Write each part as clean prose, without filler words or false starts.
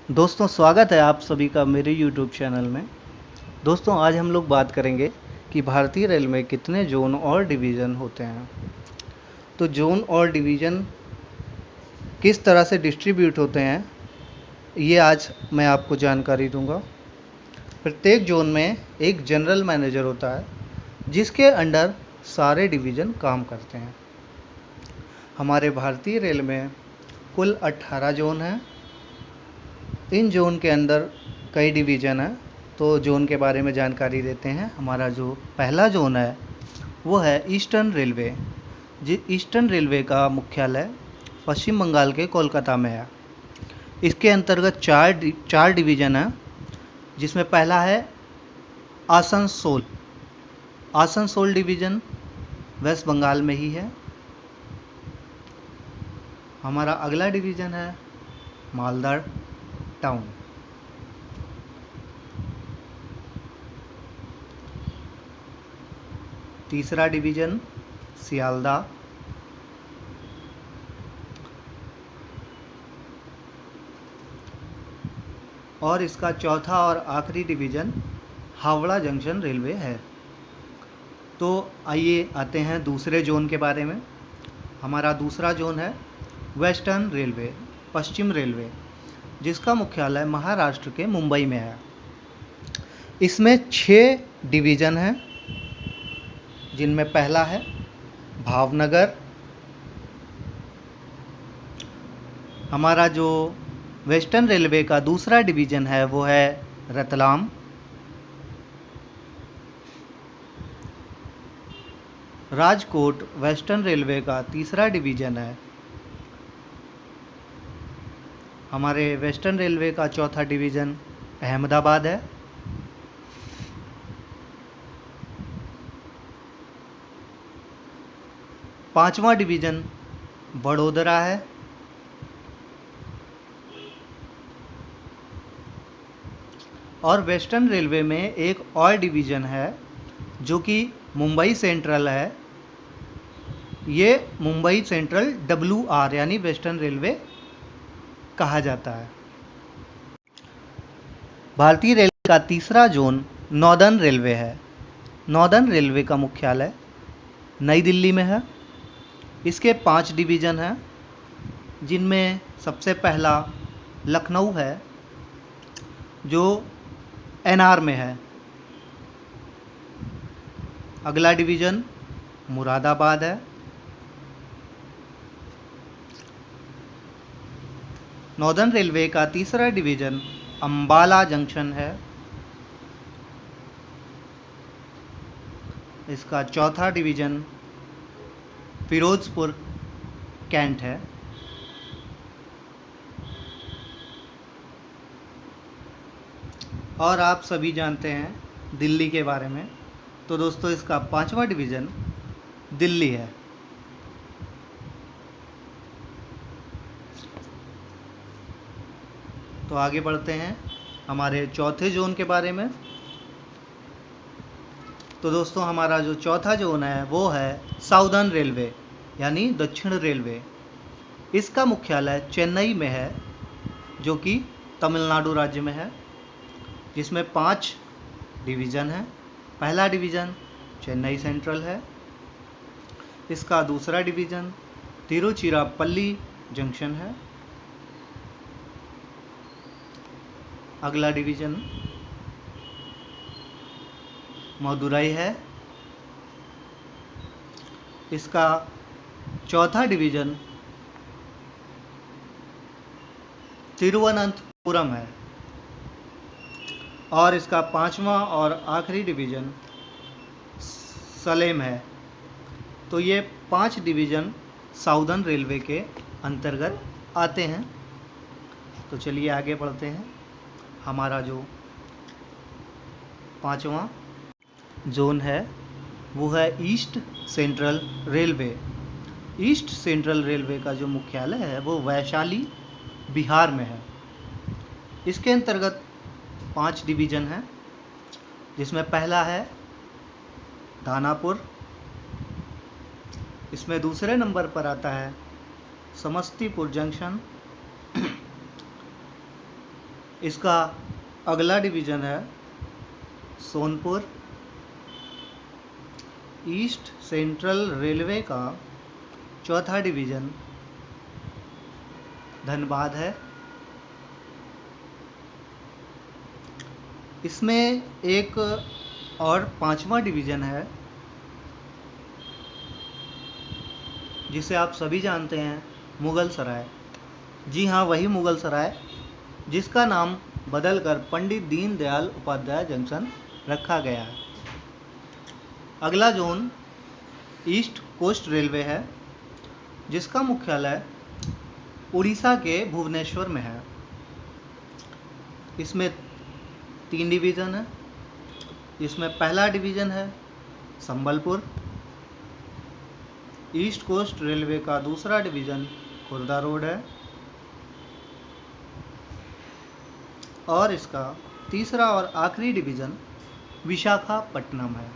दोस्तों, स्वागत है आप सभी का मेरे YouTube चैनल में। दोस्तों, आज हम लोग बात करेंगे कि भारतीय रेल में कितने जोन और डिवीज़न होते हैं। तो जोन और डिवीज़न किस तरह से डिस्ट्रीब्यूट होते हैं, ये आज मैं आपको जानकारी दूंगा। प्रत्येक जोन में एक जनरल मैनेजर होता है, जिसके अंडर सारे डिवीज़न काम करते हैं। हमारे भारतीय रेल में कुल 18 जोन हैं। इन जोन के अंदर कई डिवीज़न हैं, तो जोन के बारे में जानकारी देते हैं। हमारा जो पहला जोन है वो है ईस्टर्न रेलवे। ईस्टर्न रेलवे का मुख्यालय पश्चिम बंगाल के कोलकाता में है। इसके अंतर्गत चार डिवीज़न हैं, जिसमें पहला है आसनसोल। आसनसोल डिवीज़न वेस्ट बंगाल में ही है। हमारा अगला डिवीज़न है मालदा टाउन। तीसरा डिवीज़न सियालदा। और इसका चौथा और आखिरी डिवीज़न हावड़ा जंक्शन रेलवे है। तो आइए आते हैं दूसरे जोन के बारे में। हमारा दूसरा जोन है वेस्टर्न रेलवे, पश्चिम रेलवे, जिसका मुख्यालय महाराष्ट्र के मुंबई में है। इसमें 6 डिवीज़न हैं, जिनमें पहला है भावनगर। हमारा जो वेस्टर्न रेलवे का दूसरा डिवीज़न है वो है रतलाम। राजकोट वेस्टर्न रेलवे का तीसरा डिवीज़न है। हमारे वेस्टर्न रेलवे का चौथा डिवीज़न अहमदाबाद है। पांचवा डिवीज़न वडोदरा है। और वेस्टर्न रेलवे में एक और डिवीज़न है जो कि मुंबई सेंट्रल है। ये मुंबई सेंट्रल WR यानी वेस्टर्न रेलवे कहा जाता है। भारतीय रेलवे का तीसरा जोन नॉर्दर्न रेलवे है। नॉर्दर्न रेलवे का मुख्यालय नई दिल्ली में है। इसके 5 डिवीज़न हैं, जिनमें सबसे पहला लखनऊ है, जो NR में है। अगला डिवीज़न मुरादाबाद है। नॉर्दर्न रेलवे का तीसरा डिवीज़न अंबाला जंक्शन है। इसका चौथा डिवीज़न फिरोजपुर कैंट है। और आप सभी जानते हैं दिल्ली के बारे में, तो दोस्तों इसका 5वां डिवीज़न दिल्ली है। तो आगे बढ़ते हैं हमारे चौथे जोन के बारे में। तो दोस्तों हमारा जो चौथा जोन है वो है साउदर्न रेलवे यानी दक्षिण रेलवे। इसका मुख्यालय चेन्नई में है, जो कि तमिलनाडु राज्य में है। जिसमें 5 डिवीज़न हैं। पहला डिवीज़न चेन्नई सेंट्रल है। इसका दूसरा डिवीज़न तिरुचिरापल्ली जंक्शन है। अगला डिवीज़न मदुरई है। इसका चौथा डिवीज़न तिरुवनंतपुरम है। और इसका 5वां और आखिरी डिवीज़न सलेम है। तो ये 5 डिवीज़न साउदर्न रेलवे के अंतर्गत आते हैं। तो चलिए आगे बढ़ते हैं। हमारा जो 5वां जोन है वो है east central railway. East central railway का जो मुख्यालय है वो वैशाली बिहार में है। इसके अंतर्गत 5 डिवीज़न हैं, जिसमें पहला है दानापुर। इसमें दूसरे नंबर पर आता है समस्तीपुर जंक्शन। इसका अगला डिवीज़न है सोनपुर। ईस्ट सेंट्रल रेलवे का चौथा डिवीज़न धनबाद है। इसमें एक और पांचवा डिवीज़न है जिसे आप सभी जानते हैं, मुगल सराय। जी हाँ, वही मुगल सराय जिसका नाम बदलकर पंडित दीनदयाल उपाध्याय जंक्शन रखा गया है। अगला जोन ईस्ट कोस्ट रेलवे है जिसका मुख्यालय उड़ीसा के भुवनेश्वर में है। इसमें 3 डिवीज़न है। इसमें पहला डिवीज़न है संबलपुर। ईस्ट कोस्ट रेलवे का दूसरा डिवीज़न खुर्दा रोड है और इसका तीसरा और आखिरी डिवीज़न विशाखापट्टनम है।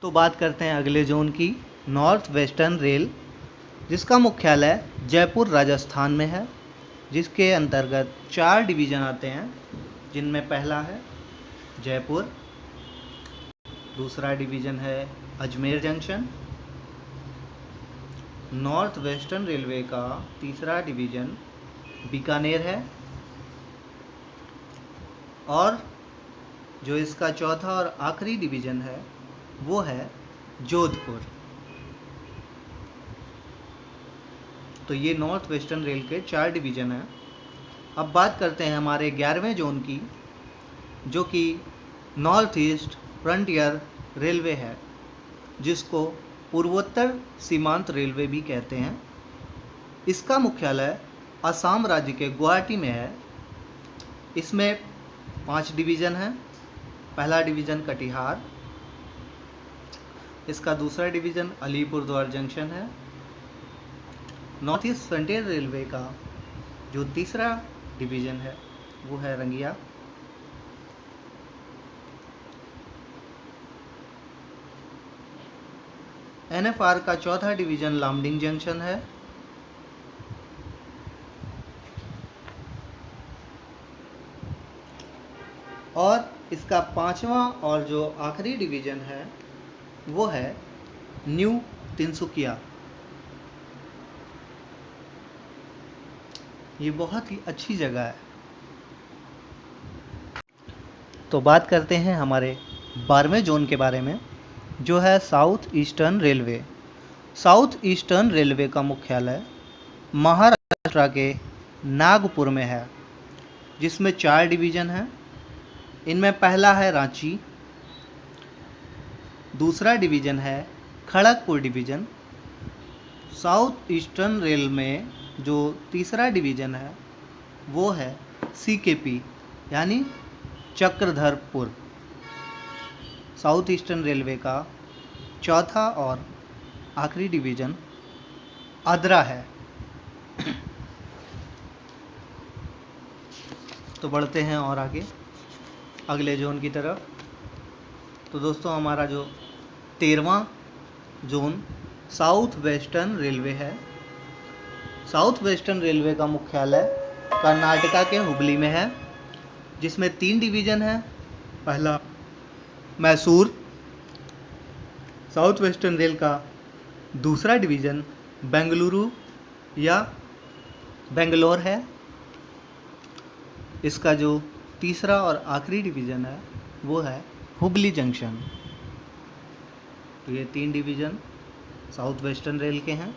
तो बात करते हैं अगले जोन की, नॉर्थ वेस्टर्न रेल, जिसका मुख्यालय जयपुर राजस्थान में है, जिसके अंतर्गत 4 डिवीज़न आते हैं, जिनमें पहला है जयपुर, दूसरा डिवीज़न है Ajmer junction, north western railway का तीसरा डिवीज़न बीकानेर है और जो इसका चौथा और आखिरी डिवीज़न है वो है जोधपुर। तो ये नॉर्थ वेस्टर्न रेल के 4 डिवीज़न हैं। अब बात करते हैं हमारे 11वें जोन की, जो कि नॉर्थ ईस्ट फ्रंटियर रेलवे है, जिसको पूर्वोत्तर सीमांत रेलवे भी कहते हैं। इसका मुख्यालय असम राज्य के गुवाहाटी में है। इसमें 5 डिवीज़न हैं। पहला डिवीज़न कटिहार, इसका दूसरा डिवीज़न अलीपुरद्वार जंक्शन है। नॉर्थ ईस्ट फ्रंटियर रेलवे का जो तीसरा डिवीज़न है वो है रंगिया। एनएफआर का चौथा डिवीज़न लामडिंग जंक्शन है। और इसका 5वां और जो आखिरी डिवीज़न है वो है न्यू तिनसुकिया। ये बहुत ही अच्छी जगह है। तो बात करते हैं हमारे 12वें जोन के बारे में, जो है south eastern railway. South eastern railway का मुख्यालय महाराष्ट्र के नागपुर में है, जिसमें 4 डिवीज़न हैं। इनमें पहला है रांची, दूसरा डिवीज़न है Kharagpur division. South eastern rail में जो तीसरा डिवीज़न है वो है सीकेपी यानी चक्रधरपुर। साउथ ईस्टर्न रेलवे का चौथा और आखिरी डिवीज़न आद्रा है। तो बढ़ते हैं और आगे अगले जोन की तरफ। तो दोस्तों हमारा जो 13वां जोन साउथ वेस्टर्न रेलवे है। साउथ वेस्टर्न रेलवे का मुख्यालय कर्नाटका के हुबली में है, जिसमें 3 डिवीज़न है। पहला मैसूर। साउथ वेस्टर्न रेल का दूसरा डिवीज़न बेंगलुरु या बेंगलोर है। इसका जो तीसरा और आखिरी डिवीज़न है वो है हुबली जंक्शन। तो ये 3 डिवीज़न साउथ वेस्टर्न रेल के हैं।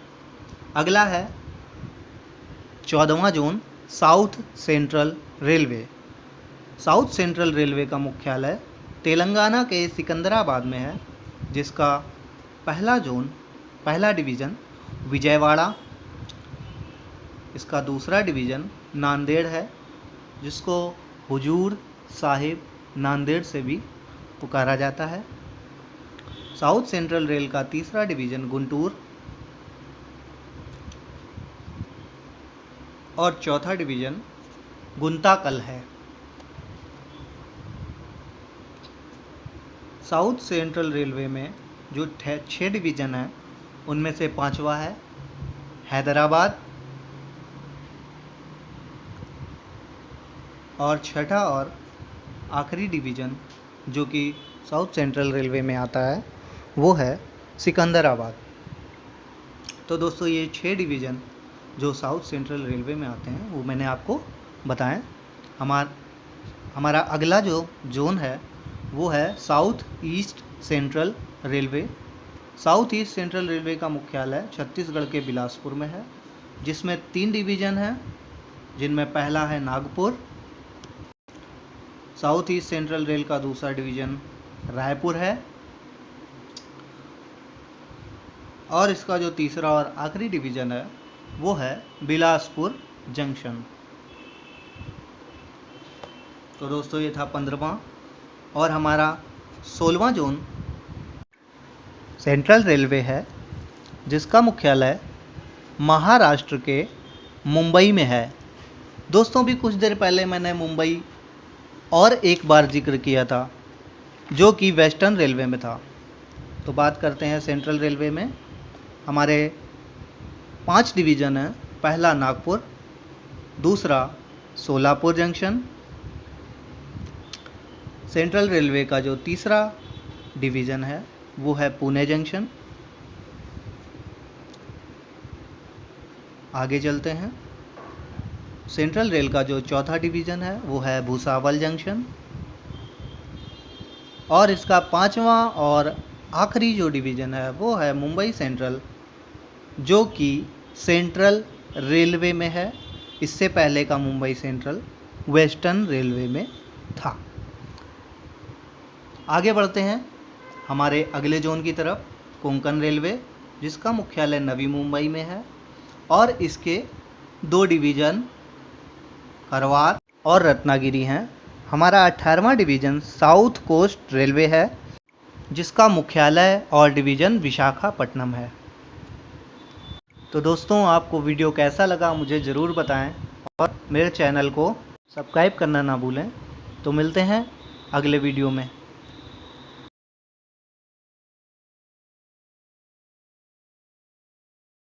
अगला है 14वां zone south central railway. South central railway का मुख्यालय तेलंगाना के सिकंदराबाद में है, जिसका पहला डिवीज़न विजयवाड़ा। इसका दूसरा डिवीज़न नांदेड़ है, जिसको हुजूर साहिब नांदेड़ से भी पुकारा जाता है। साउथ सेंट्रल रेल का तीसरा डिवीज़न गुंटूर और चौथा डिवीज़न गुंताकल है। साउथ सेंट्रल रेलवे में जो 6 डिवीज़न हैं उनमें से 5वां है हैदराबाद, और छठा और आखिरी डिवीज़न जो कि साउथ सेंट्रल रेलवे में आता है वो है सिकंदराबाद। तो दोस्तों ये 6 डिवीज़न जो साउथ सेंट्रल रेलवे में आते हैं वो मैंने आपको बताएं। हमारा अगला जो जोन है वो है south east central railway. South east central railway का मुख्यालय छत्तीसगढ़ के बिलासपुर में है, जिसमें 3 डिवीज़न हैं, जिनमें पहला है Nagpur. South east central rail का दूसरा डिवीज़न रायपुर है, और इसका जो तीसरा और आखिरी डिवीज़न है वो है बिलासपुर जंक्शन। तो दोस्तों ये था 15वां। और हमारा 16वां जोन सेंट्रल रेलवे है, जिसका मुख्यालय महाराष्ट्र के मुंबई में है। दोस्तों भी कुछ देर पहले मैंने मुंबई और एक बार जिक्र किया था, जो कि वेस्टर्न रेलवे में था। तो बात करते हैं सेंट्रल रेलवे में। हमारे 5 डिवीज़न हैं। पहला नागपुर, दूसरा सोलापुर जंक्शन। सेंट्रल रेलवे का जो तीसरा डिवीज़न है वो है पुणे जंक्शन। आगे चलते हैं। सेंट्रल रेल का जो चौथा डिवीज़न है वो है भुसावल जंक्शन, और इसका 5वां और आखिरी जो डिवीज़न है वो है मुंबई सेंट्रल, जो कि सेंट्रल रेलवे में है। इससे पहले का मुंबई सेंट्रल वेस्टर्न रेलवे में था। आगे बढ़ते हैं हमारे अगले जोन की तरफ, कोंकण रेलवे, जिसका मुख्यालय नवी मुंबई में है, और इसके 2 डिवीज़न करवार और रत्नागिरी हैं। हमारा 18वां डिवीज़न साउथ कोस्ट रेलवे है, जिसका मुख्यालय और डिवीज़न विशाखापट्टनम है। तो दोस्तों आपको वीडियो कैसा लगा मुझे ज़रूर बताएं, और मेरे चैनल को सब्सक्राइब करना ना भूलें। तो मिलते हैं अगले वीडियो में।